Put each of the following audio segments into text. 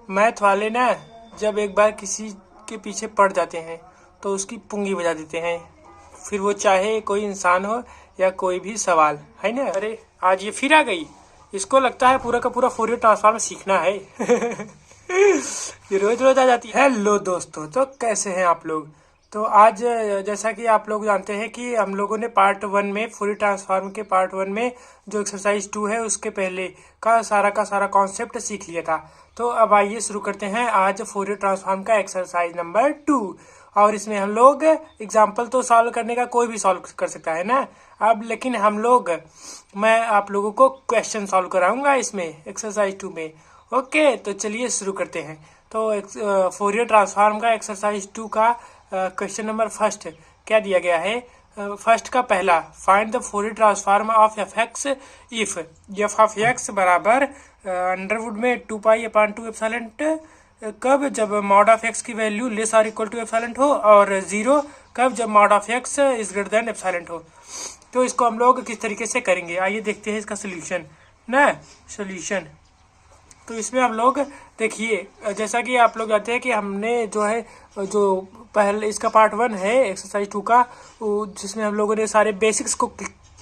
Math वाले ना जब एक बार किसी के पीछे पड़ जाते हैं तो उसकी पुंगी बजा देते हैं, फिर वो चाहे कोई इंसान हो या कोई भी सवाल, है ना। अरे आज ये फिर आ गई, इसको लगता है पूरा का पूरा फोरियर ट्रांसफॉर्म सीखना है। ये रोज रोज आ जाती है। हेलो दोस्तों, तो कैसे हैं आप लोग। तो आज जैसा कि आप लोग जानते हैं कि हम लोगों ने पार्ट 1 में फोरियर ट्रांसफॉर्म के पार्ट 1 में जो एक्सरसाइज 2 है उसके पहले का सारा कॉन्सेप्ट सीख लिया था। तो अब आइए शुरू करते हैं आज फोरियर ट्रांसफॉर्म का एक्सरसाइज नंबर 2। और इसमें हम लोग एग्जाम्पल तो सॉल्व करने का कोई भी सॉल्व कर सकता है ना। अब लेकिन मैं आप लोगों को क्वेश्चन सॉल्व कराऊंगा इसमें एक्सरसाइज 2 में। ओके, तो चलिए शुरू करते हैं। तो फोरियर ट्रांसफॉर्म का एक्सरसाइज 2 का क्वेश्चन नंबर फर्स्ट क्या दिया गया है। फर्स्ट का पहला, find the Fourier transform of F x if F of x बराबर अंडरवुड में 2π/2 एप्सिलॉन कब, जब मॉड ऑफ एक्स की वैल्यू लेस और इक्वल टू एप्सिलॉन हो, और 0 कब, जब mod of x is greater than epsilon हो। तो इसको हम लोग किस तरीके से करेंगे, आइए देखते हैं इसका सोल्यूशन ना। सोल्यूशन तो इसमें हम लोग देखिए, जैसा कि आप लोग जानते हैं कि हमने जो पहले इसका पार्ट 1 है एक्सरसाइज 2 का, जिसमें हम लोगों ने सारे बेसिक्स को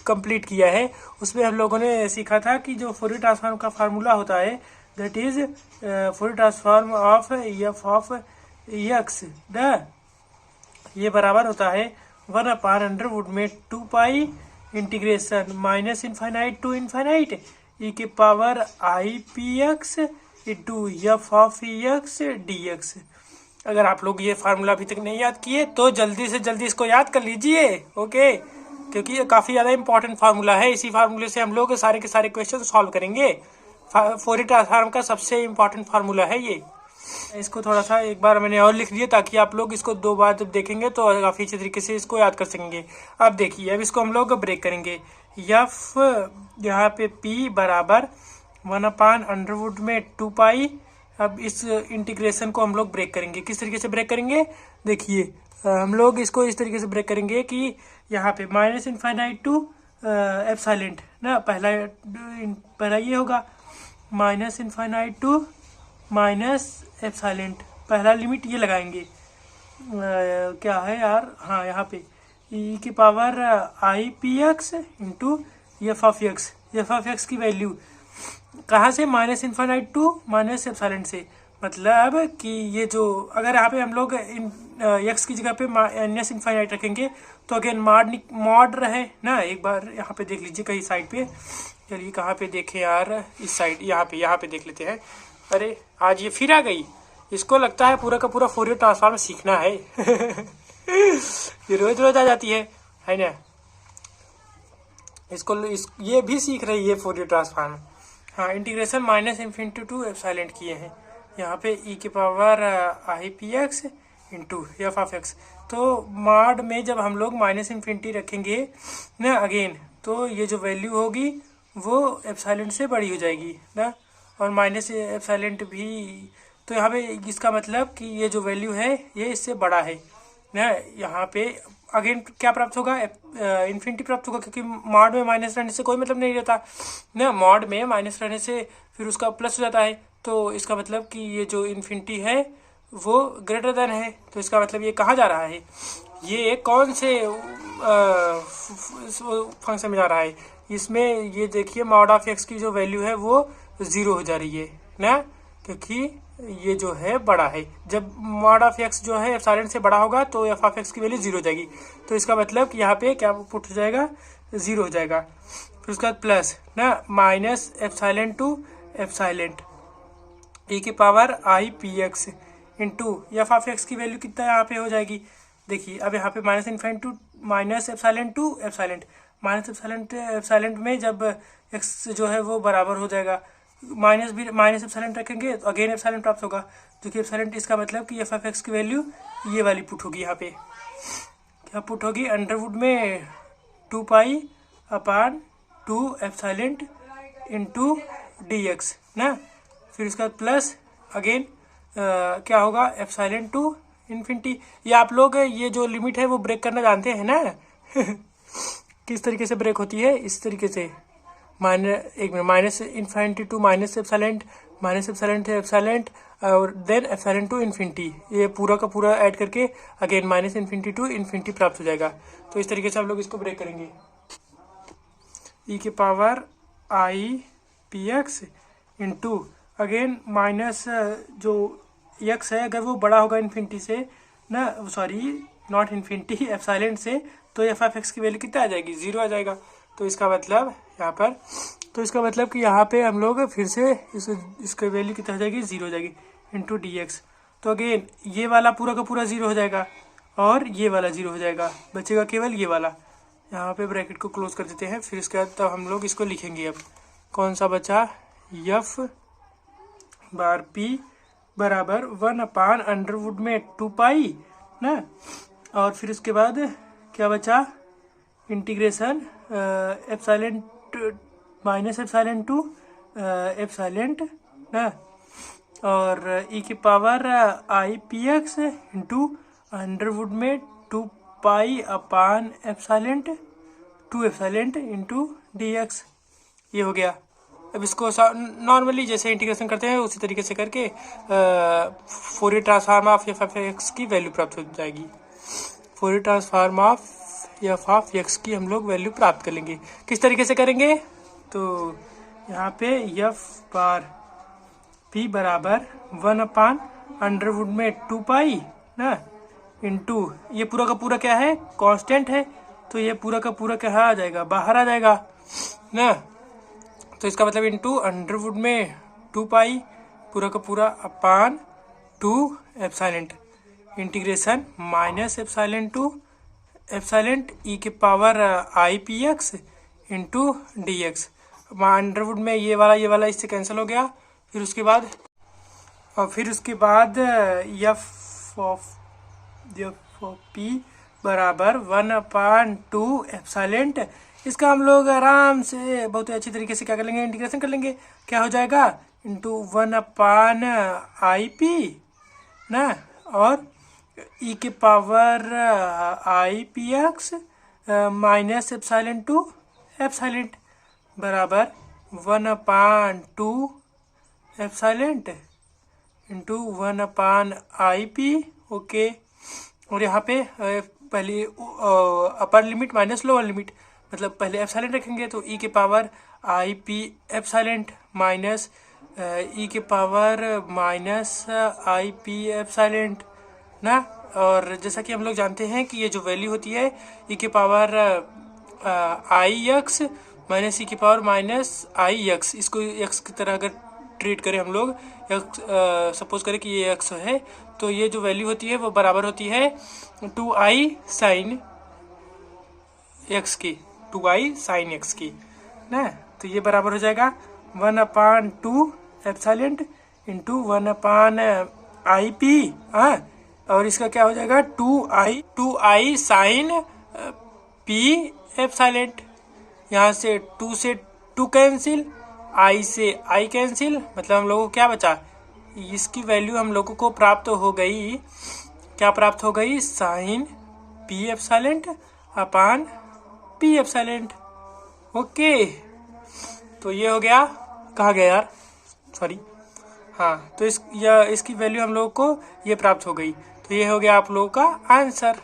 कंप्लीट किया है। उसमें हम लोगों ने सीखा था कि जो फोरियर ट्रांसफॉर्म का फार्मूला होता है that is Fourier transform of F of X the, ये बराबर होता है 1/√में 2π integration minus infinite to infinite e⁻i⁻x into F of X dx। अगर आप लोग ये फार्मूला अभी तक नहीं याद किए तो जल्दी से जल्दी इसको याद कर लीजिए, ओके, क्योंकि ये काफ़ी ज़्यादा इंपॉर्टेंट फार्मूला है। इसी फार्मूले से हम लोग सारे के सारे क्वेश्चन सॉल्व करेंगे। फोरियर ट्रांसफॉर्म का सबसे इम्पॉर्टेंट फार्मूला है ये। इसको थोड़ा सा एक बार मैंने और लिख दिया ताकि आप लोग इसको 2 बार जब देखेंगे तो काफ़ी अच्छे तरीके से इसको याद कर सकेंगे। अब देखिए, अब इसको हम लोग ब्रेक करेंगे। एफ यहाँ पे p बराबर 1/√में 2π। अब इस इंटीग्रेशन को हम लोग ब्रेक करेंगे। किस तरीके से ब्रेक करेंगे, देखिए हम लोग इसको इस तरीके से ब्रेक करेंगे कि यहाँ पे माइनस इनफाइनाइट टू एप्सिलॉन ना, पहला ये होगा minus infinite to minus epsilon, पहला लिमिट ये लगाएंगे। क्या है यार, हाँ यहाँ पे e⁻i⁻x into F of x की वैल्यू कहाँ से, minus infinite to minus epsilon से। मतलब कि ये जो अगर यहाँ पे हम लोग एक्स की जगह पे माइनस इनफाइनाइट रखेंगे तो अगेन मॉड रहे ना। एक बार यहाँ पे देख लीजिए कहीं साइड पे, चलिए कहाँ पे देखें यार, इस साइड यहाँ पे देख लेते हैं। अरे आज ये फिर आ गई, इसको लगता है पूरा का पूरा फोरियर ट्रांसफॉर्म सीखना है। ये रोज रोज आ जाती है ना। ये भी सीख रही है फोरियर ट्रांसफॉर्म। हाँ, integration minus infinity to epsilon किए हैं यहाँ पे e⁻i⁻x into F of x. तो मॉड में जब हम लोग माइनस इन्फिनिटी रखेंगे ना अगेन, तो ये जो वैल्यू होगी वो एप्सिलॉन से बड़ी हो जाएगी ना, और माइनस एप्सिलॉन भी। तो यहाँ पे इसका मतलब कि ये जो वैल्यू है ये इससे बड़ा है ना। यहाँ पे अगेन क्या प्राप्त होगा, इन्फिनिटी प्राप्त होगा, क्योंकि मॉड में माइनस रहने से कोई मतलब नहीं रहता ना। मॉड में माइनस रहने से फिर उसका प्लस हो जाता है, तो इसका मतलब कि ये जो इन्फिनिटी है वो ग्रेटर देन है। तो इसका मतलब ये कहाँ जा रहा है, ये कौन से फंक्शन में जा रहा है। इसमें ये देखिए मॉड ऑफ एक्स की जो वैल्यू है वो 0 हो जा रही है ना, क्योंकि ये जो है बड़ा है। जब मॉड ऑफ एक्स जो है एप्सिलॉन से बड़ा होगा तो एफ ऑफ एक्स की वैल्यू 0 हो जाएगी। तो इसका मतलब कि यहाँ पे क्या पुट हो जाएगा, 0 हो जाएगा। फिर उसके बाद प्लस ना minus epsilon to epsilon e⁻i⁻x into F of x की वैल्यू कितना यहाँ पे हो जाएगी। देखिए अब यहाँ पे minus infinite to minus epsilon to epsilon, minus epsilon में जब एक्स जो है वो बराबर हो जाएगा, माइनस एप्सिलॉन रखेंगे तो अगेन एप्सिलॉन प्राप्त होगा, जो कि एप्सिलॉन, इसका मतलब कि एफ ऑफ एक्स की वैल्यू ये वाली पुट होगी। यहाँ पे क्या पुट होगी, अंडरवुड में 2π/2 एप्सिलॉन इंटू dx ना। फिर उसका प्लस अगेन क्या होगा, एप्सिलॉन टू इन्फिनिटी। ये आप लोग ये जो लिमिट है वो ब्रेक करना जानते हैं ना। किस तरीके से ब्रेक होती है, इस तरीके से minus infinity to minus epsilon से एप्सिलॉन, और देन एप्सिलॉन टू इन्फिनिटी, ये पूरा का पूरा ऐड करके again minus infinity to infinity प्राप्त हो जाएगा। तो इस तरीके से हम लोग इसको ब्रेक करेंगे। ई के power I P X into again minus जो एक्स है अगर वो बड़ा होगा इन्फिनिटी से ना, सॉरी नॉट इन्फिनिटी, एप्सिलॉन से, तो एफ ऑफ एक्स की वैल्यू कितना आ जाएगी, 0 आ जाएगा। तो इसका मतलब यहाँ पर, तो इसका मतलब कि यहाँ पे हम लोग फिर से इसकी वैल्यू कितना हो जाएगी, 0 हो जाएगी इंटू डी एक्स। तो अगेन ये वाला पूरा का पूरा 0 हो जाएगा और ये वाला 0 हो जाएगा, बचेगा केवल ये वाला। यहाँ पे ब्रैकेट को क्लोज कर देते हैं। फिर इसके बाद तब हम लोग इसको लिखेंगे। अब कौन सा बचा, एफ बार पी बराबर 1/√में 2 पाई ना, और फिर उसके बाद क्या बचा, integration epsilon minus epsilon to epsilon ना, और ई की power I P X into under root में 2 pi upon epsilon to epsilon into D X. ये हो गया। अब इसको नॉर्मली जैसे इंटीग्रेशन करते हैं उसी तरीके से करके Fourier transform of F of x की वैल्यू प्राप्त हो जाएगी। Fourier transform of F of x की हम लोग वैल्यू प्राप्त कर लेंगे। किस तरीके से करेंगे, तो यहाँ पे एफ बार पी बराबर 1/√में 2 पाई ना इंटू ये पूरा का पूरा क्या है, कांस्टेंट है, तो ये पूरा का पूरा क्या आ जाएगा, बाहर आ जाएगा ना। तो इसका मतलब इंटू अंडरवुड में 2 पाई पूरा का पूरा upon 2 epsilon integration minus epsilon to epsilon E के power I P X into D X. Under root में ये वाला इससे कैंसिल हो गया। फिर उसके बाद एफ ऑफ पी बराबर 1/2 एप्सिलॉन, इसका हम लोग आराम से बहुत अच्छी तरीके से क्या कर लेंगे, इंटीग्रेशन कर लेंगे। क्या हो जाएगा, इंटू 1/IP ना, और ई के power I P x minus epsilon to epsilon बराबर 1/2 एप्सिलॉन इंटू 1/IP। ओके, और यहाँ पे पहले upper limit minus lower limit, मतलब पहले एप्सिलॉन रखेंगे तो ई के पावर आई पी एप्सिलॉन माइनस ई के power minus I P epsilon ना। और जैसा कि हम लोग जानते हैं कि ये जो वैल्यू होती है ई के पावर आई एक्स माइनस ई के पावर माइनस आई एक्स, इसको एक्स की तरह अगर ट्रीट करें हम लोग, सपोज करें कि ये एक्स है, तो ये जो वैल्यू होती है वो बराबर होती है 2i साइन एक्स की, 2i साइन एक्स की ना। तो ये बराबर हो जाएगा 1/2 एप्सिलॉन इंटू 1/IP। हाँ, और इसका क्या हो जाएगा 2i साइन पी एप्सिलॉन। यहाँ से 2 से 2 कैंसिल, i से i कैंसिल, मतलब हम लोगों को क्या बचा, इसकी वैल्यू हम लोगों को प्राप्त हो गई, क्या प्राप्त हो गई, साइन पी एप्सिलॉन अपान पी एप्सिलॉन। ओके, तो ये हो गया, कहाँ गया यार, सॉरी, हाँ, तो इसकी वैल्यू हम लोगों को ये प्राप्त हो गई। तो ये हो गया आप लोगों का आंसर।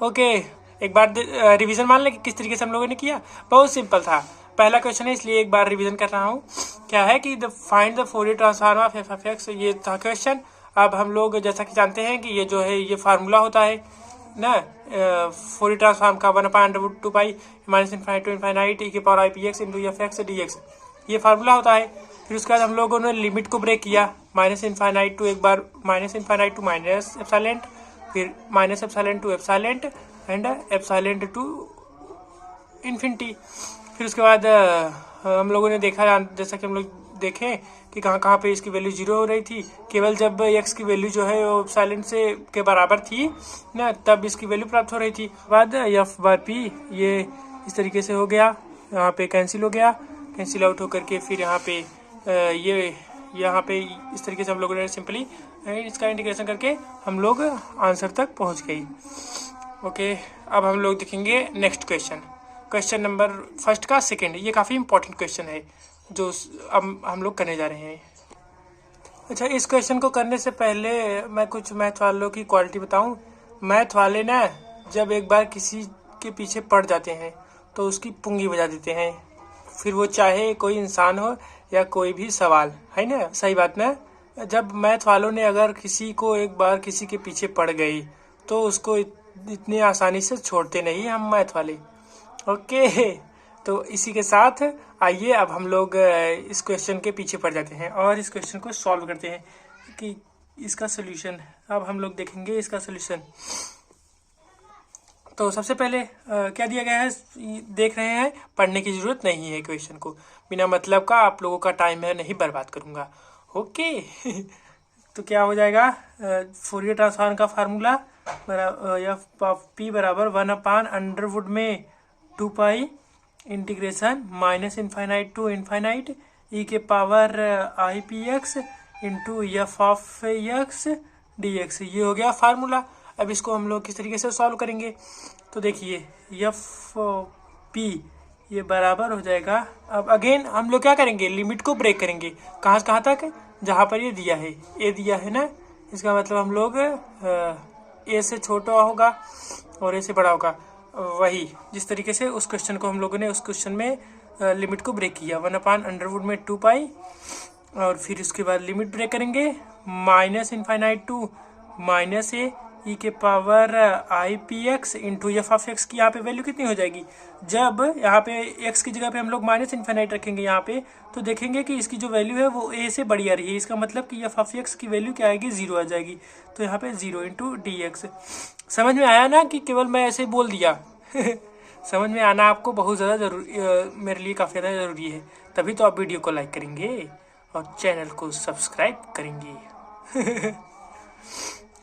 ओके, एक बार रिवीजन मान लें कि किस तरीके से हम लोगों ने किया। बहुत सिंपल था, पहला क्वेश्चन है इसलिए एक बार रिवीजन कर रहा हूँ। क्या है कि find the Fourier transform of F of x, ये था क्वेश्चन। अब हम लोग जैसा कि जानते हैं कि ये जो है ये फार्मूला होता है ना फोरियर ट्रांसफॉर्म का 1/2 pi minus infinite to infinite E के power I P X into F X D X, ये फार्मूला होता है। फिर उसके बाद हम लोगों ने लिमिट को ब्रेक किया, माइनस इनफाइनाइट टू, एक बार minus infinite to minus epsilon, फिर minus epsilon to epsilon and epsilon to infinity. फिर उसके बाद हम लोगों ने देखा, जैसा कि हम लोग देखें कि कहाँ पे इसकी वैल्यू 0 हो रही थी, केवल जब x की वैल्यू जो है वो एप्सिलॉन से के बराबर थी ना, तब इसकी वैल्यू प्राप्त हो रही थी। बाद एफ बार पी ये इस तरीके से हो गया, यहाँ पे कैंसिल हो गया, कैंसिल आउट होकर के फिर यहाँ पे यहाँ पे इस तरीके से हम लोगों ने सिंपली इसका इंटीग्रेशन करके हम लोग आंसर तक पहुँच गई। ओके, अब हम लोग देखेंगे next question, question number first का सेकंड। ये काफ़ी इंपॉर्टेंट क्वेश्चन है जो अब हम लोग करने जा रहे हैं। अच्छा, इस क्वेश्चन को करने से पहले मैं कुछ मैथ वालों की क्वालिटी बताऊं। मैथ वाले ना जब एक बार किसी के पीछे पड़ जाते हैं तो उसकी पुंगी बजा देते हैं, फिर वो चाहे कोई इंसान हो या कोई भी सवाल, है ना? सही बात ना? जब मैथ वालों ने अगर किसी को एक बार किसी के पीछे पड़ गई तो उसको इतनी आसानी से छोड़ते नहीं हम मैथ वाले। ओके, तो इसी के साथ आइए अब हम लोग इस क्वेश्चन के पीछे पड़ जाते हैं और इस क्वेश्चन को सॉल्व करते हैं कि इसका सोल्यूशन। अब हम लोग देखेंगे इसका सोल्यूशन। तो सबसे पहले क्या दिया गया है देख रहे हैं। पढ़ने की जरूरत नहीं है क्वेश्चन को, बिना मतलब का आप लोगों का टाइम मैं नहीं बर्बाद करूंगा। ओके तो क्या हो जाएगा, फोरियर ट्रांसफॉर्म का फार्मूला पी बराबर 1/√में 2 pi integration minus infinite to infinite E के power I P X into F of X D X. ये हो गया फार्मूला। अब इसको हम लोग किस तरीके से सॉल्व करेंगे, तो देखिए एफ पी ये बराबर हो जाएगा। अब अगेन हम लोग क्या करेंगे, लिमिट को ब्रेक करेंगे। कहाँ से कहाँ तक, जहाँ पर ये दिया है, ए दिया है ना, इसका मतलब हम लोग ए से छोटा होगा और ए से बड़ा होगा। वही जिस तरीके से उस क्वेश्चन को हम लोगों ने उस क्वेश्चन में लिमिट को ब्रेक किया 1/√में 2 पाई, और फिर उसके बाद लिमिट ब्रेक करेंगे minus infinite to minus A E के power I P X into F of x की यहाँ पे वैल्यू कितनी हो जाएगी। जब यहाँ पे एक्स की जगह पे हम लोग माइनस इनफाइनाइट रखेंगे यहाँ पे, तो देखेंगे कि इसकी जो वैल्यू है वो ए से बड़ी आ रही है। इसका मतलब कि एफ ऑफ एक्स की वैल्यू क्या आएगी, 0 आ जाएगी। तो यहाँ पे 0 इंटू डी एक्स। समझ में आया ना कि केवल मैं ऐसे बोल दिया समझ में आना आपको बहुत ज़्यादा जरूरी, मेरे लिए काफ़ी ज़्यादा ज़रूरी है। तभी तो आप वीडियो को लाइक करेंगे और चैनल को सब्सक्राइब करेंगे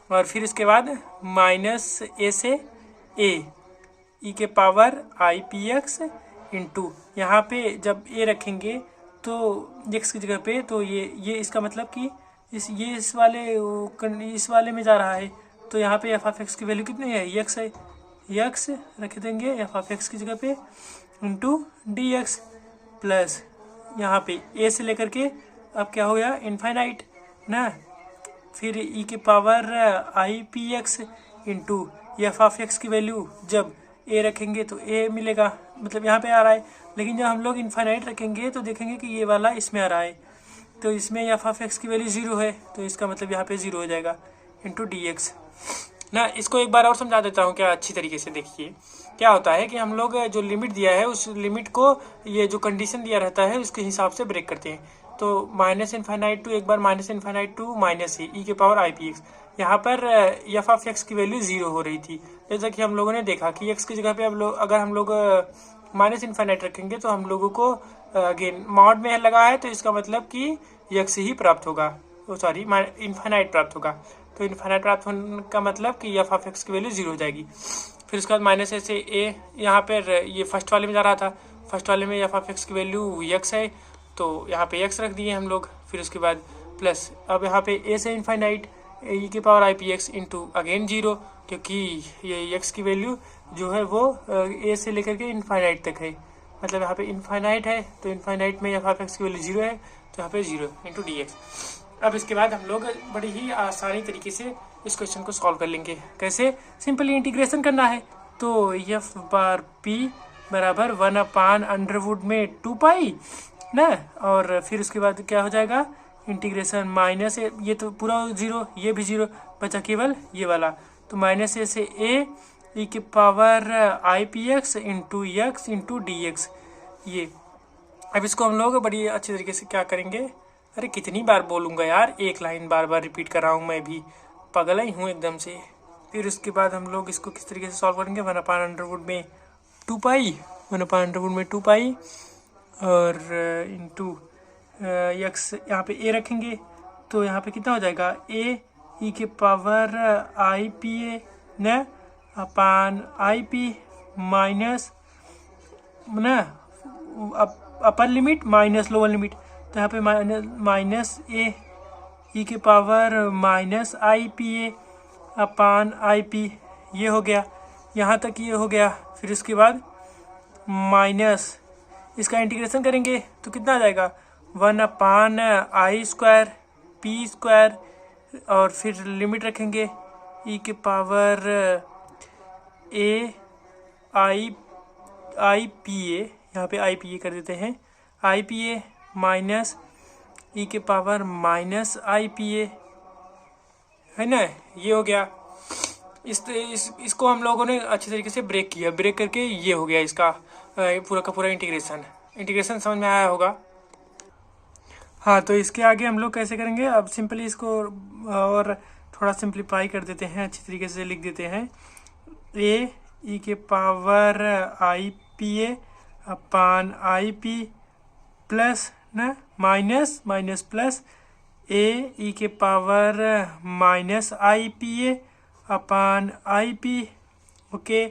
और फिर इसके बाद माइनस ए से ए ई के power I P X into यहाँ पे जब ए रखेंगे तो एक्स की जगह पे, तो ये इसका मतलब कि इस वाले में जा रहा है। तो यहाँ पे एफ ऑफ एक्स की वैल्यू कितनी है, एक्स है, एक्स रख देंगे एफ ऑफ एक्स की जगह पे इंटू डी एक्स प्लस यहाँ पे ए से लेकर के अब क्या हो गया इनफाइनाइट ना, फिर ई के power I P X into F of x की वैल्यू जब ए रखेंगे तो ए मिलेगा, मतलब यहाँ पे आ रहा है। लेकिन जब हम लोग इनफाइनाइट रखेंगे तो देखेंगे कि ये वाला इसमें आ रहा है, तो इसमें एफ ऑफ एक्स की वैल्यू 0 है, तो इसका मतलब यहाँ पे 0 हो जाएगा इंटू डी एक्स ना। इसको एक बार और समझा देता हूँ क्या अच्छी तरीके से। देखिए क्या होता है कि हम लोग जो लिमिट दिया है उस लिमिट को ये जो कंडीशन दिया रहता है उसके हिसाब से ब्रेक करते हैं। तो माइनस इनफाइनाइट टू एक बार minus infinite to minus E के पावर आई पी एक्स, यहाँ पर एफ ऑफ एक्स की वैल्यू 0 हो रही थी। जैसा कि हम लोगों ने देखा कि एक्स की जगह पे अगर हम लोग माइनस इनफाइनाइट रखेंगे तो हम लोगों को अगेन मॉड में लगा है, तो इसका मतलब कि एक्स ही प्राप्त होगा, सॉरी इनफाइनाइट प्राप्त होगा। तो इनफाइनाइट प्राप्त होने का मतलब कि एफ ऑफ एक्स की वैल्यू 0 हो जाएगी। फिर उसके बाद माइनस ए से ए, यहाँ पर ये फर्स्ट वाले में जा रहा था, फर्स्ट वाले में एफ ऑफ एक्स की वैल्यू एक्स है, तो यहाँ पे एक्स रख दिए हम लोग। फिर उसके बाद प्लस अब यहाँ पे ए से इनफाइनाइट ई के power I P X into again 0, क्योंकि ये एक्स की वैल्यू जो है वो ए से लेकर के इनफाइनाइट तक है, मतलब यहाँ पे इनफाइनाइट है, तो इनफाइनाइट में एफ ऑफ एक्स की वैल्यू 0 है, तो यहाँ पे 0 इंटू डी एक्स। अब इसके बाद हम लोग बड़ी ही आसानी तरीके से इस क्वेश्चन को सॉल्व कर लेंगे। कैसे, सिंपली इंटीग्रेशन करना है। तो एफ बार पी बराबर 1/√में 2 पाई ना, और फिर उसके बाद क्या हो जाएगा इंटीग्रेशन माइनस ए, ये तो पूरा 0, ये भी 0, बचा केवल ये वाला, तो माइनस ए से ए ई के power I P X into D X. ये अब इसको हम लोग बड़ी अच्छी तरीके से क्या करेंगे, अरे कितनी बार बोलूँगा यार, एक लाइन बार बार रिपीट कर रहा हूँ, मैं भी पागल ही हूँ एकदम से। फिर उसके बाद हम लोग इसको किस तरीके से सॉल्व करेंगे, 1/√में 2 पाई, 1/√में 2 पाई और इंटू एक्स यहाँ पे ए रखेंगे, तो यहाँ पे कितना हो जाएगा ए ई के पावर आई पी ए न अपान आई पी माइनस ना अपर लिमिट माइनस लोअर लिमिट, तो यहाँ पे माइनस ए ई के power minus I P A upon I P, ये हो गया, यहाँ तक ये हो गया। फिर उसके बाद माइनस इसका इंटीग्रेशन करेंगे तो कितना आ जाएगा 1/i² पी स्क्वायर, और फिर लिमिट रखेंगे ई के power A I P A, यहाँ पे आई पी ए कर देते हैं, आई पी ए माइनस ई के पावर माइनस आई पी ए, है ना। ये हो गया। इसको हम लोगों ने अच्छे तरीके से ब्रेक किया, ब्रेक करके ये हो गया इसका पूरा का पूरा इंटीग्रेशन समझ में आया होगा। हाँ, तो इसके आगे हम लोग कैसे करेंगे, अब सिंपली इसको और थोड़ा सिंप्लीफाई कर देते हैं, अच्छी तरीके से लिख देते हैं। ए ई के पावर आई पी ए अपान आई पी प्लस ना minus minus plus A E के power minus I P A upon I P, okay,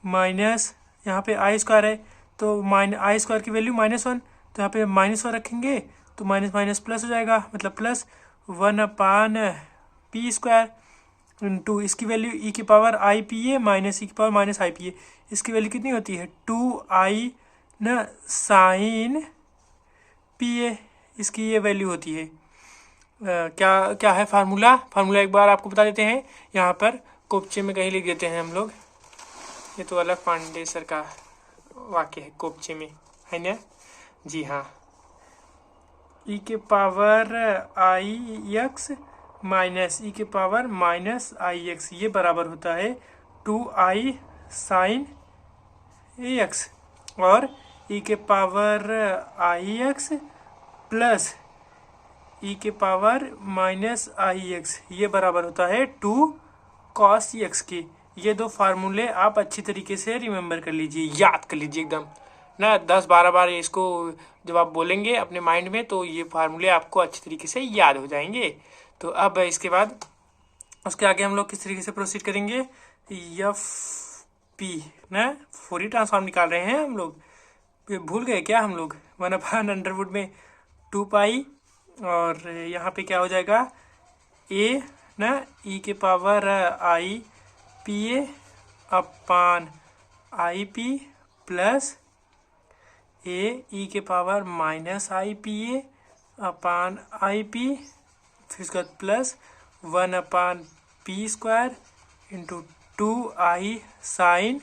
minus यहाँ पे आई स्क्वायर है तो आई स्क्वायर की वैल्यू -1, तो यहाँ पे -1 रखेंगे तो माइनस माइनस प्लस हो जाएगा, मतलब plus 1 upon P square into इसकी वैल्यू ई की power I P A minus E की power minus I P A, इसकी वैल्यू कितनी होती है 2i न साइन पी ए, इसकी ये वैल्यू होती है। क्या है फार्मूला एक बार आपको बता देते हैं, यहाँ पर कोपचे में कहीं लिख देते हैं हम लोग। ये तो अलग पांडे सर का वाक्य है, कोपचे में, है ना जी। हाँ, ई के पावर आई एक्स माइनस ई के पावर माइनस आई एक्स, ये बराबर होता है 2i साइन एक्स, और ई के पावर आई एक्स प्लस ई के पावर माइनस आई एक्स, ये बराबर होता है 2 cos एक्स के। ये दो फार्मूले आप अच्छी तरीके से रिमेम्बर कर लीजिए, याद कर लीजिए एकदम ना, 10-12 बार इसको जब आप बोलेंगे अपने माइंड में तो ये फार्मूले आपको अच्छी तरीके से याद हो जाएंगे। तो अब इसके बाद उसके आगे हम लोग किस तरीके से प्रोसीड करेंगे, एफ पी ना फोरियर ट्रांसफॉर्म निकाल रहे हैं हम लोग, भूल गए क्या हम लोग, 1/√2 में 2 और यहाँ पे क्या हो जाएगा ए ना ई के power I P A upon I P plus A E के power minus I P A upon I P, फिर उसके बाद plus 1 upon P square into 2i sine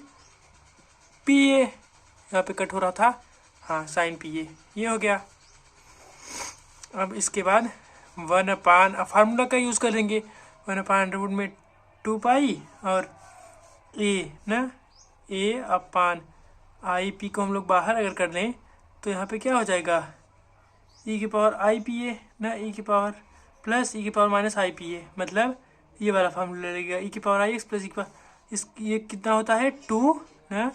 P A, यहाँ पे कट हो रहा था, हाँ साइन पी ए, ये हो गया। अब इसके बाद 1 अपान फार्मूला का यूज़ कर देंगे, 1/√2 और ए ना ए अपान आई पी को हम लोग बाहर अगर कर लें तो यहाँ पे क्या हो जाएगा, ई की पावर आई पी ए ना ई की पावर प्लस ई की पावर माइनस आई पी ए, मतलब ये वाला फार्मूला लगेगा ई की पावर आई एक्स प्लस ई की पावर ये कितना होता है 2 ना,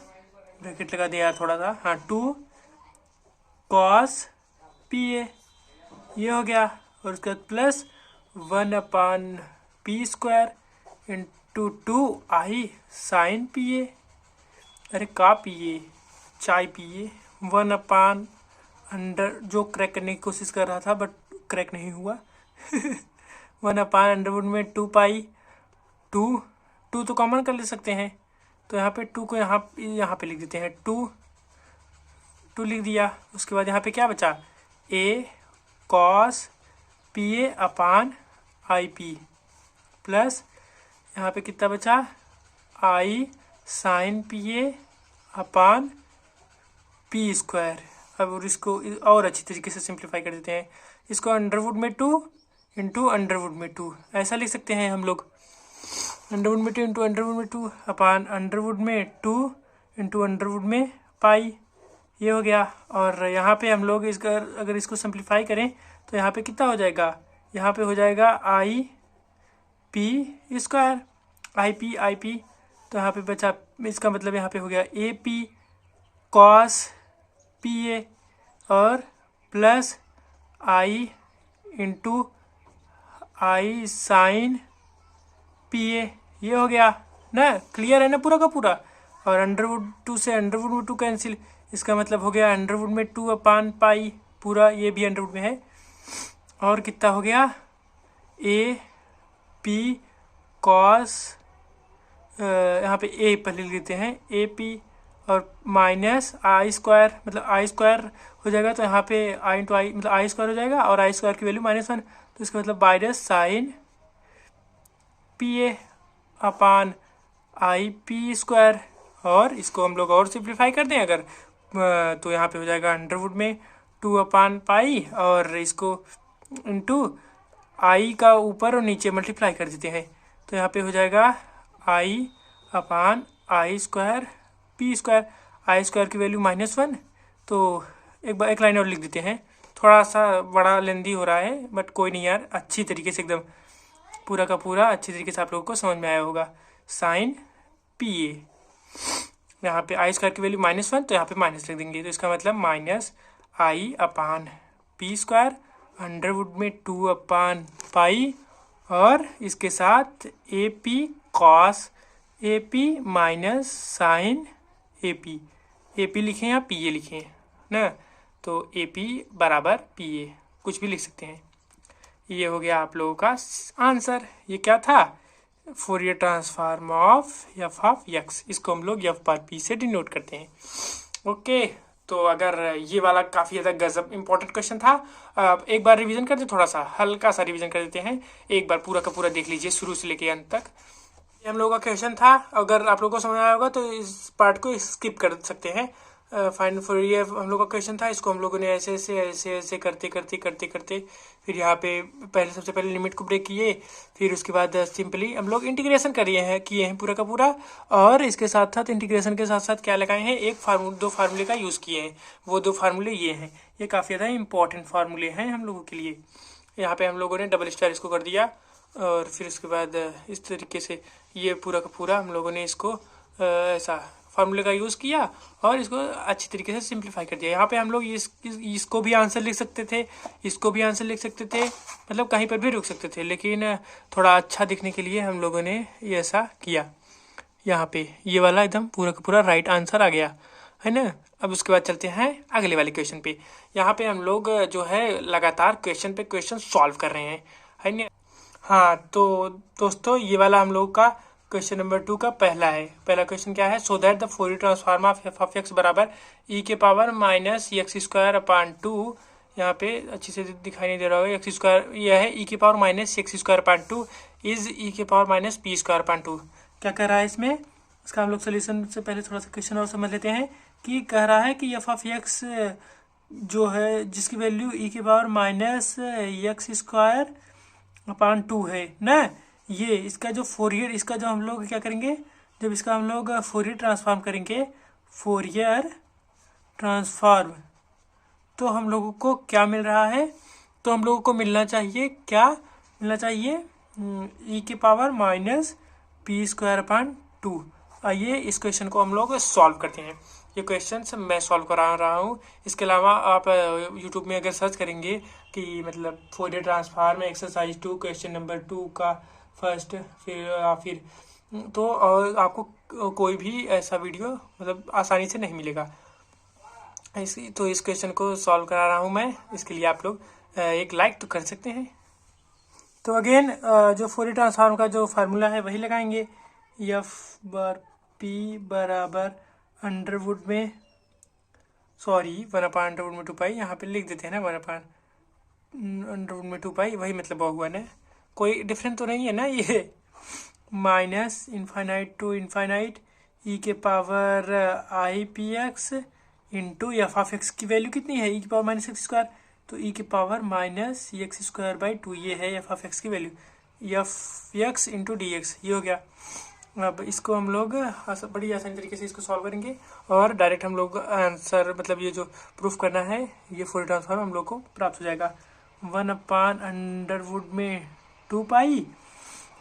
ब्रैकेट लगा दिया यार थोड़ा सा, हाँ 2 cos पी ए, ये हो गया। और उसके बाद plus 1 upon P square into 2i sine P a, अरे का पिए चाय पिए, 1 अपान अंडर, जो क्रैक करने की कोशिश कर रहा था बट क्रैक नहीं हुआ 1 अपान √2 2 तो कॉमन कर ले सकते हैं, तो यहाँ पे 2 को यहाँ पे लिख देते हैं, 2 लिख दिया। उसके बाद यहाँ पे क्या बचा, A cos P A upon I P plus यहाँ पे कितना बचा, I sine P A upon P square. अब और इसको और अच्छी तरीके से सिंप्लीफाई कर देते हैं, इसको √2 इंटू √2 ऐसा लिख सकते हैं हम लोग, √2 इंटू √2 अपान √2 इंटू √पाई, ये हो गया। और यहाँ पे हम लोग इसका अगर इसको सिंप्लीफाई करें तो यहाँ पे कितना हो जाएगा, यहाँ पे हो जाएगा आई पी स्क्वायर, आई पी, तो यहाँ पे बचा, इसका मतलब यहाँ पे हो गया A P cos P A और plus I into I sine P A, ये हो गया ना, क्लियर है ना पूरा का पूरा। और √2 से √2 कैंसिल, इसका मतलब हो गया √2 अपान पाई पूरा, ये भी √ में है। और कितना हो गया, ए पी कॉस, यहाँ पे ए पहले लिख देते हैं, ए पी और माइनस आई स्क्वायर, मतलब आई स्क्वायर हो जाएगा तो यहाँ पे आई इंटू आई मतलब आई स्क्वायर हो जाएगा, और आई स्क्वायर की वैल्यू -1 तो इसका मतलब minus sine P A upon I p square. और इसको हम लोग और सिंप्लीफाई कर दें अगर तो यहाँ पे हो जाएगा अंडरवुड में 2 अपान पाई, और इसको इंटू आई का ऊपर और नीचे मल्टीप्लाई कर देते हैं। तो यहाँ पे हो जाएगा आई अपान आई स्क्वायर पी स्क्वायर। आई स्क्वायर की वैल्यू -1। तो एक लाइन और लिख देते हैं, थोड़ा सा बड़ा लेंदी हो रहा है बट कोई नहीं यार, अच्छी तरीके से एकदम पूरा का पूरा अच्छी तरीके से आप लोगों को समझ में आया होगा। साइन पी ए, यहाँ पे आई स्क्वायर की वैल्यू -1 तो यहाँ पे माइनस लिख देंगे। तो इसका मतलब minus i upon P square under root में 2 अपान पाई, और इसके साथ a P cos a p minus sine a p लिखें या पी ए लिखें ना, तो ए पी बराबर पी ए कुछ भी लिख सकते हैं। ये हो गया आप लोगों का आंसर। ये क्या था? Fourier transform of F of x. इसको हम लोग एफ बार पी से डिनोट करते हैं। ओके, तो अगर ये वाला काफ़ी ज़्यादा गजब इंपॉर्टेंट क्वेश्चन था, एक बार रिवीजन कर दे, थोड़ा सा हल्का सा रिवीजन कर देते हैं। एक बार पूरा का पूरा देख लीजिए शुरू से लेके अंत तक। ये हम लोगों का क्वेश्चन था। अगर आप लोगों को समझ आया होगा तो इस पार्ट को स्किप कर सकते हैं। फाइंड फोरियर हम लोग का क्वेश्चन था, इसको हम लोगों ने ऐसे ऐसे करते फिर यहाँ पे सबसे पहले लिमिट को ब्रेक किए, फिर उसके बाद सिंपली हम लोग इंटीग्रेशन किए हैं पूरा का पूरा। और इसके साथ साथ इंटीग्रेशन के साथ साथ क्या लगाए हैं, दो फार्मूले का यूज़ किए हैं। वो 2 फार्मूले ये हैं। ये काफ़ी ज़्यादा इंपॉर्टेंट फार्मूले हैं हम लोगों के लिए। यहाँ पे हम लोगों ने डबल स्टार इसको कर दिया, और फिर उसके बाद इस तरीके से ये पूरा का पूरा हम लोगों ने इसको ऐसा फार्मूले का यूज़ किया और इसको अच्छी तरीके से सिंप्लीफाई कर दिया। यहाँ पे हम लोग इसको भी आंसर लिख सकते थे, इसको भी आंसर लिख सकते थे, मतलब कहीं पर भी रुक सकते थे, लेकिन थोड़ा अच्छा दिखने के लिए हम लोगों ने ये ऐसा किया। यहाँ पे ये वाला एकदम पूरा का पूरा राइट आंसर आ गया है ना। अब उसके बाद चलते हैं अगले वाले क्वेश्चन पे। यहाँ पे हम लोग जो है लगातार क्वेश्चन पे क्वेश्चन सॉल्व कर रहे हैं, है ना। हाँ, तो दोस्तों ये वाला हम लोग का क्वेश्चन नंबर 2 का पहला है। पहला क्वेश्चन क्या है? So that the Fourier transform of F of x बराबर ई के power minus X square upon 2। यहाँ पे अच्छी से दिखाई नहीं दे रहा होगा, एक्स स्क्वायर यह है ई के power minus X square upon 2 is E के power minus P square upon 2। क्या कह रहा है इसमें? इसका हम लोग सोल्यूशन से पहले थोड़ा सा क्वेश्चन और समझ लेते हैं कि कह रहा है कि एफ ऑफ एक्स जो है जिसकी वैल्यू ई के power minus X square upon 2 है ना, ये इसका जो फोरियर, इसका जो हम लोग क्या करेंगे, जब इसका हम लोग फोरियर ट्रांसफॉर्म करेंगे, फोरियर ट्रांसफॉर्म, तो हम लोगों को क्या मिल रहा है? तो हम लोगों को मिलना चाहिए, क्या मिलना चाहिए? ई के power minus P square upon 2। आइए इस क्वेश्चन को हम लोग सॉल्व करते हैं। ये क्वेश्चन मैं सॉल्व करा रहा हूँ। इसके अलावा आप यूट्यूब में अगर सर्च करेंगे कि मतलब Fourier transform exercise 2 question number 2 का फर्स्ट, फिर तो आपको कोई भी ऐसा वीडियो मतलब आसानी से नहीं मिलेगा। तो इस क्वेश्चन को सॉल्व करा रहा हूँ मैं, इसके लिए आप लोग एक लाइक तो कर सकते हैं। तो अगेन जो फोरियर ट्रांसफॉर्म का जो फार्मूला है वही लगाएंगे, एफ बार पी बराबर अंडरवुड में 1 अपान अंडरवुड में 2 पाई, यहाँ पे लिख देते हैं ना 1 अपान अंडरवुड में 2 पाई, वही मतलब हुआ ना, कोई डिफरेंस तो नहीं है ना। ये minus infinite to infinite E के power I P X into F of x की वैल्यू कितनी है? ई की पावर माइनस एक्स स्क्वायर, तो ई के power minus X square by 2 ये है एफ ऑफ एक्स की value, F x into D X, ये हो गया। अब इसको हम लोग बड़ी आसानी तरीके से इसको सॉल्व करेंगे और डायरेक्ट हम लोग आंसर मतलब ये जो प्रूफ करना है ये फोरियर ट्रांसफॉर्म हम लोग को प्राप्त हो जाएगा। 1 अपान अंडरवुड में 2 pi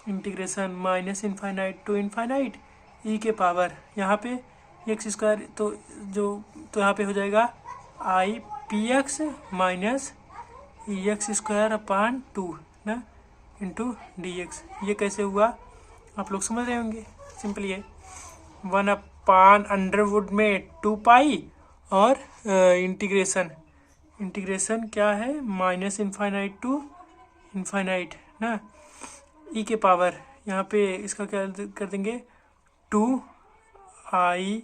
integration minus infinite to infinite E के पावर यहाँ पे एक्स स्क्वायर, तो यहाँ पे हो जाएगा I P x minus X square upon 2 ना इंटू डी एक्स। ये कैसे हुआ आप लोग समझ रहे होंगे, सिंपली है 1 अपान अंडरवुड में 2 पाई और इंटीग्रेशन क्या है माइनस इनफाइनाइट टू इनफाइनाइट ना ई के पावर, यहाँ पे इसका क्या कर देंगे 2 I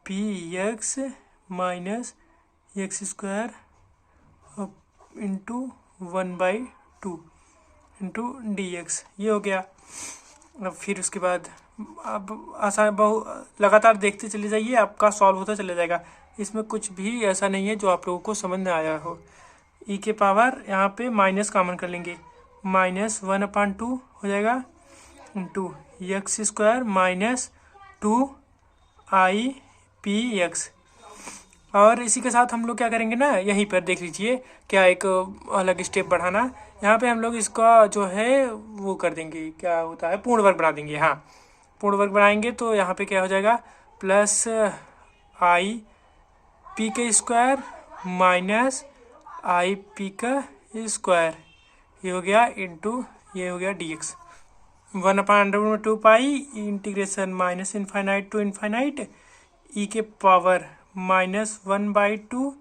P x minus X square into 1/2 into D X, ये हो गया। अब फिर उसके बाद अब आसान लगातार देखते चले जाइए, आपका सॉल्व होता चला जाएगा। इसमें कुछ भी ऐसा नहीं है जो आप लोगों को समझ में आया हो। ई के पावर यहाँ पे माइनस कॉमन कर लेंगे, -1/2 हो जाएगा इंटू एक्स स्क्वायर -2 i/p(x). और इसी के साथ हम लोग क्या करेंगे ना, यहीं पर देख लीजिए क्या एक अलग स्टेप बढ़ाना, यहाँ पे हम लोग इसका जो है वो कर देंगे, क्या होता है, पूर्ण वर्ग बना देंगे। हाँ, पूर्ण वर्ग बनाएंगे तो यहाँ पे क्या हो जाएगा, प्लस i/p का स्क्वायर -i/p का स्क्वायर, ये हो गया इंटू ये हो गया dx। 1/√2 pi integration -infinite to infinite E के पावर -1/2,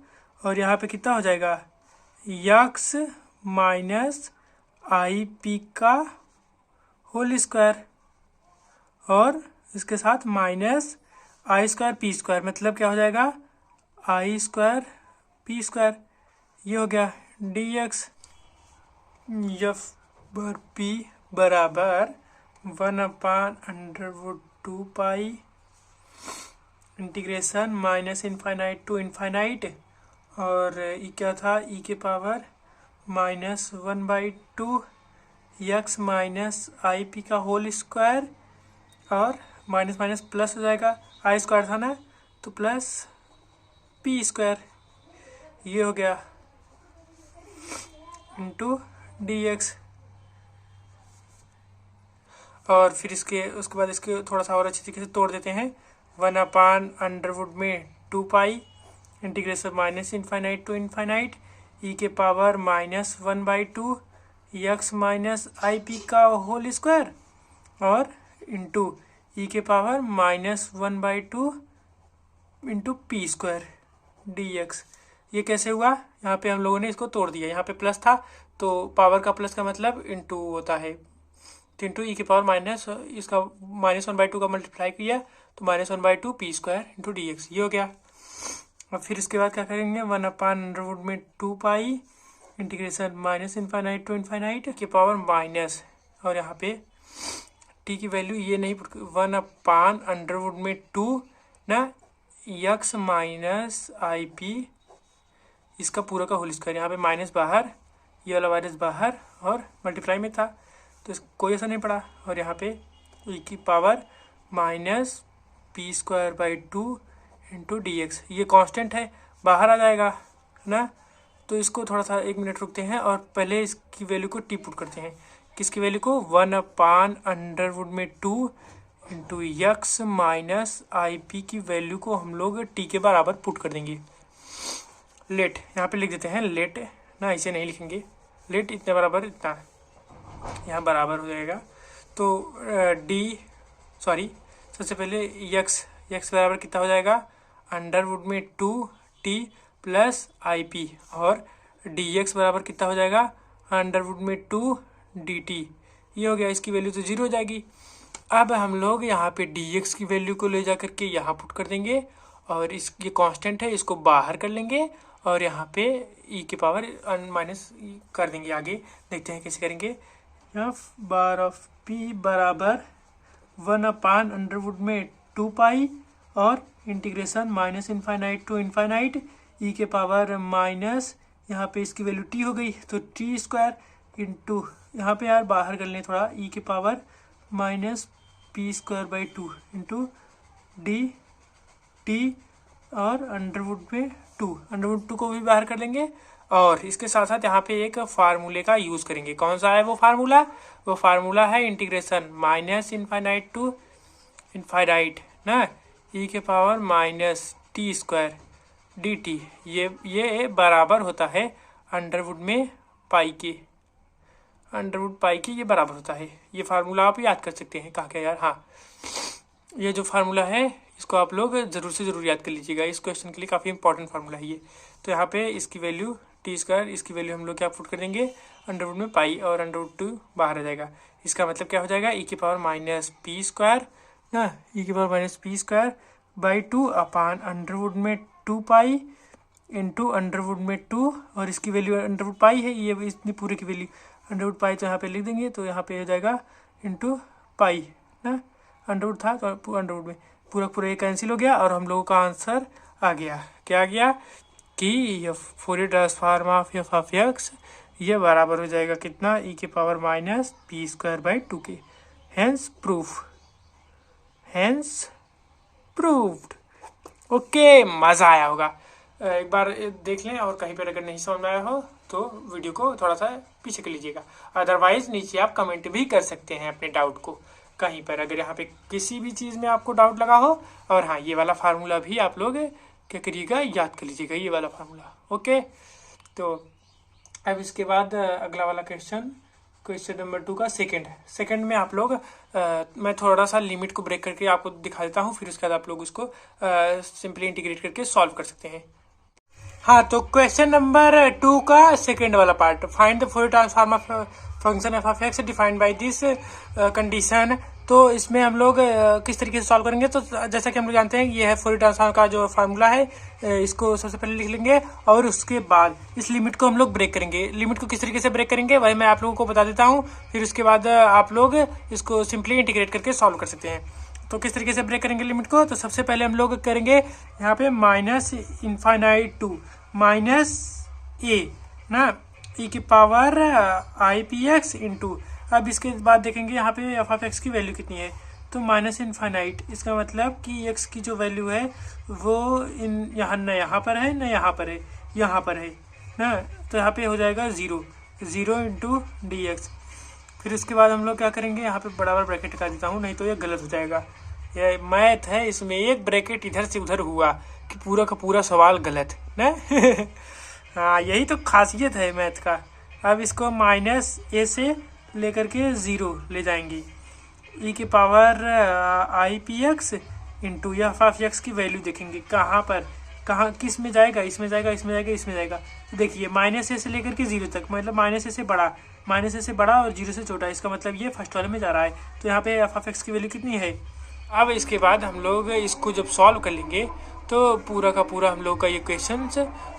और यहाँ पे कितना हो जाएगा, यक्स -i/p का होल स्क्वायर, और इसके साथ -i²p², मतलब क्या हो जाएगा, i²p², ये हो गया dx। एफ बर पी बराबर 1/√2 pi integration -infinite to infinite, और ई क्या था, ई के पावर -1/2 यक्स -i/p का होल स्क्वायर, और माइनस माइनस प्लस हो जाएगा, आई स्क्वायर था ना तो प्लस p², ये हो गया इंटू dx। और फिर उसके बाद इसके थोड़ा सा और अच्छी तरीके से तोड़ देते हैं। 1/√2 pi integration -infinite to infinite E के पावर -1/2 यक्स -i/p का होल स्क्वायर, और इंटू ई के पावर -1/2 इंटू p² dx। ये कैसे हुआ, यहाँ पे हम लोगों ने इसको तोड़ दिया, यहाँ पे प्लस था तो पावर का प्लस का मतलब इंटू होता है, तो इंटू ई के पावर माइनस इसका -1/2 का मल्टीप्लाई किया तो -1/2 p² इंटू dx, ये हो गया। अब फिर इसके बाद क्या करेंगे, 1/√2 pi integration -infinite to infinite के पावर माइनस, और यहाँ पे t की वैल्यू ये नहीं, 1/√2 ना यक्स -i/p इसका पूरा का होल स्क्वायर, यहाँ पे माइनस बाहर, ये वाला माइनस बाहर, और मल्टीप्लाई में था तो कोई ऐसा नहीं पड़ा, और यहाँ पे ई की पावर -p² इंटू dx, ये कांस्टेंट है, बाहर आ जाएगा ना, तो इसको थोड़ा सा 1 मिनट रुकते हैं और पहले इसकी वैल्यू को टी पुट करते हैं। किसकी वैल्यू को, 1/√2 इंटू यक्स -i/p की वैल्यू को हम लोग टी के बराबर पुट कर देंगे। लेट यहाँ पे लिख देते हैं, लेट ना, इसे नहीं लिखेंगे, लेट इतने बराबर इतना, यहाँ बराबर हो जाएगा। तो सबसे पहले यक्स बराबर कितना हो जाएगा, √2t प्लस i/p, और dx बराबर कितना हो जाएगा, √2 dt, ये हो गया। इसकी वैल्यू तो 0 हो जाएगी। अब हम लोग यहाँ पे dx की वैल्यू को ले जा करके यहाँ पुट कर देंगे, और ये कांस्टेंट है, इसको बाहर कर लेंगे, और यहाँ पे ई के पावर माइनस कर देंगे। आगे देखते हैं कैसे करेंगे। एफ बार ऑफ पी बराबर 1/√2 पाई और integration -infinite to infinite E के पावर माइनस, यहाँ पे इसकी वैल्यू टी हो गई तो t² इंटू, यहाँ पे यार बाहर कर लें थोड़ा, ई के power -p²/2 into D T, और √2 को भी बाहर कर लेंगे। और इसके साथ साथ यहाँ पे एक फार्मूले का यूज़ करेंगे। कौन सा है वो फार्मूला, वो फार्मूला है इंटीग्रेशन -इनफाइनाइट टू इनफाइनाइट ना ई के पावर -t² dt, ये बराबर होता है √पाई के, ये बराबर होता है। ये फार्मूला आप याद कर सकते हैं, कहा क्या यार, हाँ ये जो फार्मूला है इसको आप लोग ज़रूर से ज़रूर याद कर लीजिएगा, इस क्वेश्चन के लिए काफ़ी इंपॉर्टेंट फार्मूला है ये। तो यहाँ पे इसकी वैल्यू t², इसकी वैल्यू हम लोग क्या पुट कर देंगे, √पाई, और √2 बाहर आ जाएगा। इसका मतलब क्या हो जाएगा, ई के पावर -p² ना, ई के पावर -p²/2 अपान √2 पाई इंटू √2, और इसकी वैल्यू √पाई है, ये इतनी पूरे की वैल्यू अंडर रूट पाई तो यहाँ पे लिख देंगे, तो यहाँ पे हो जाएगा इंटू पाई ना, अंडर रूट था तो अंडर रूट में पूरा पूरा ये कैंसिल हो गया और हम लोगों का आंसर आ गया। क्या आ गया कि ये Fourier transform of F of x ये बराबर हो जाएगा कितना, ई के power minus P square by 2k। Hence proof, hence proved. Okay, मज़ा आया होगा। एक बार देख लें और कहीं पर अगर नहीं समझ में आया हो तो वीडियो को थोड़ा सा पीछे कर लीजिएगा, अदरवाइज नीचे आप कमेंट भी कर सकते हैं अपने डाउट को कहीं पर, अगर यहाँ पे किसी भी चीज़ में आपको डाउट लगा हो। और हाँ, ये वाला फार्मूला भी आप लोग क्या करिएगा, याद कर लीजिएगा ये वाला फार्मूला। ओके, तो अब इसके बाद अगला वाला क्वेश्चन नंबर 2 का सेकंड में आप लोग मैं थोड़ा सा लिमिट को ब्रेक करके आपको दिखा देता हूँ, फिर उसके बाद आप लोग उसको सिंपली इंटीग्रेट करके सॉल्व कर सकते हैं। हाँ, तो क्वेश्चन नंबर 2 का सेकंड वाला part, find the Fourier transform of function F of x defined by this condition. तो इसमें हम लोग किस तरीके से सॉल्व करेंगे, तो जैसा कि हम लोग जानते हैं ये है फोरियर ट्रांसफॉर्म का जो फार्मूला है, इसको सबसे पहले लिख लेंगे और उसके बाद इस लिमिट को हम लोग ब्रेक करेंगे। लिमिट को किस तरीके से ब्रेक करेंगे वही मैं आप लोगों को बता देता हूँ, फिर उसके बाद आप लोग इसको सिंपली इंटीग्रेट करके सॉल्व कर सकते हैं। तो किस तरीके से ब्रेक करेंगे लिमिट को, तो सबसे पहले हम लोग करेंगे यहाँ पे माइनस इनफाइनाइट टू माइनस ए ना ई की power I P X into, अब इसके बाद देखेंगे यहाँ पे एफ ऑफ एक्स की वैल्यू कितनी है, तो माइनस इनफाइनाइट, इसका मतलब कि एक्स की जो वैल्यू है वो यहाँ न यहाँ पर है न यहाँ पर है, यहाँ पर है ना, तो यहाँ पे हो जाएगा 0 इंटू डी एक्स। फिर उसके बाद हम लोग क्या करेंगे, यहाँ पे बराबर ब्रैकेट लगा देता हूँ, नहीं तो ये गलत हो जाएगा। ये मैथ है, इसमें एक ब्रैकेट इधर से उधर हुआ कि पूरा का पूरा सवाल गलत ना हाँ, यही तो खासियत है मैथ का। अब इसको माइनस ए से लेकर के 0 ले जाएंगे, ई के power I P X into F of x की वैल्यू देखेंगे कहाँ पर, कहाँ किस में जाएगा, इसमें जाएगा, इसमें जाएगा, इसमें जाएगा। तो देखिए माइनस ए से लेकर के 0 तक, मतलब माइनस ए से बड़ा और 0 से छोटा, इसका मतलब ये फर्स्ट वाले में जा रहा है। तो यहाँ पे एफ ऑफ एक्स की वैल्यू कितनी है। अब इसके बाद हम लोग इसको जब सॉल्व कर लेंगे तो पूरा का पूरा हम लोग का ये क्वेश्चन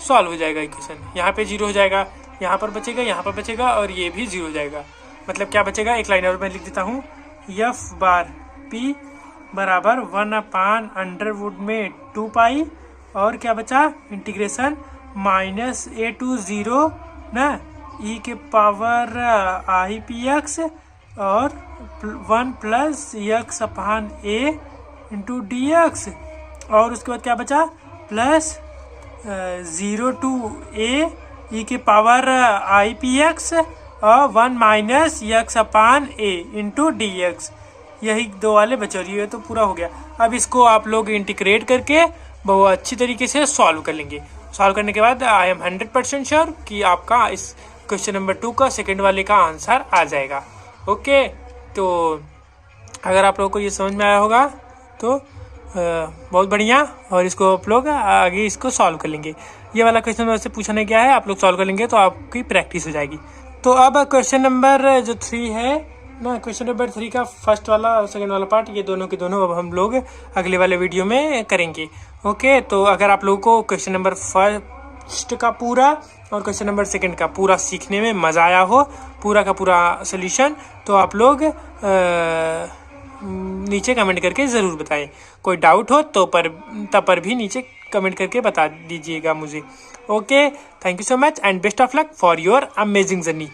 सॉल्व हो जाएगा। इक्वेशन यहाँ पे 0 हो जाएगा, यहाँ पर बचेगा, यहाँ पर बचेगा और ये भी 0 हो जाएगा। मतलब क्या बचेगा, एक लाइन और मैं लिख देता हूँ, एफ बार पी बराबर 1/अंडरवुड में 2 पाई और क्या बचा इंटीग्रेशन माइनस ए टू 0 ना ई के पावर आई पी एक्स और 1 प्लस एक्स अपान ए इंटू डी एक्स, और उसके बाद क्या बचा प्लस 0 टू ए ई के पावर आई पी एक्स और 1 माइनस एक्स अपान ए इंटू डी एक्स। यही 2 वाले बचे और ये तो पूरा हो गया। अब इसको आप लोग इंटीग्रेट करके बहुत अच्छी तरीके से सॉल्व कर लेंगे। सॉल्व करने के बाद आई एम 100% श्योर कि आपका इस क्वेश्चन नंबर 2 का सेकंड वाले का आंसर आ जाएगा। ओके, तो अगर आप लोगों को ये समझ में आया होगा तो बहुत बढ़िया, और इसको आप लोग आगे इसको सॉल्व कर लेंगे। ये वाला क्वेश्चन वैसे पूछा नहीं गया है, आप लोग सॉल्व कर लेंगे तो आपकी प्रैक्टिस हो जाएगी। तो अब क्वेश्चन नंबर जो 3 है ना, क्वेश्चन नंबर 3 का फर्स्ट वाला और सेकंड वाला पार्ट, ये दोनों के दोनों अब हम लोग अगले वाले वीडियो में करेंगे। ओके, तो अगर आप लोगों को क्वेश्चन नंबर फर्स्ट का पूरा और क्वेश्चन नंबर सेकंड का पूरा सीखने में मज़ा आया हो, पूरा का पूरा सोल्यूशन, तो आप लोग नीचे कमेंट करके ज़रूर बताएं। कोई डाउट हो तो तब पर भी नीचे कमेंट करके बता दीजिएगा मुझे। Okay, thank you so much and best of luck for your amazing journey.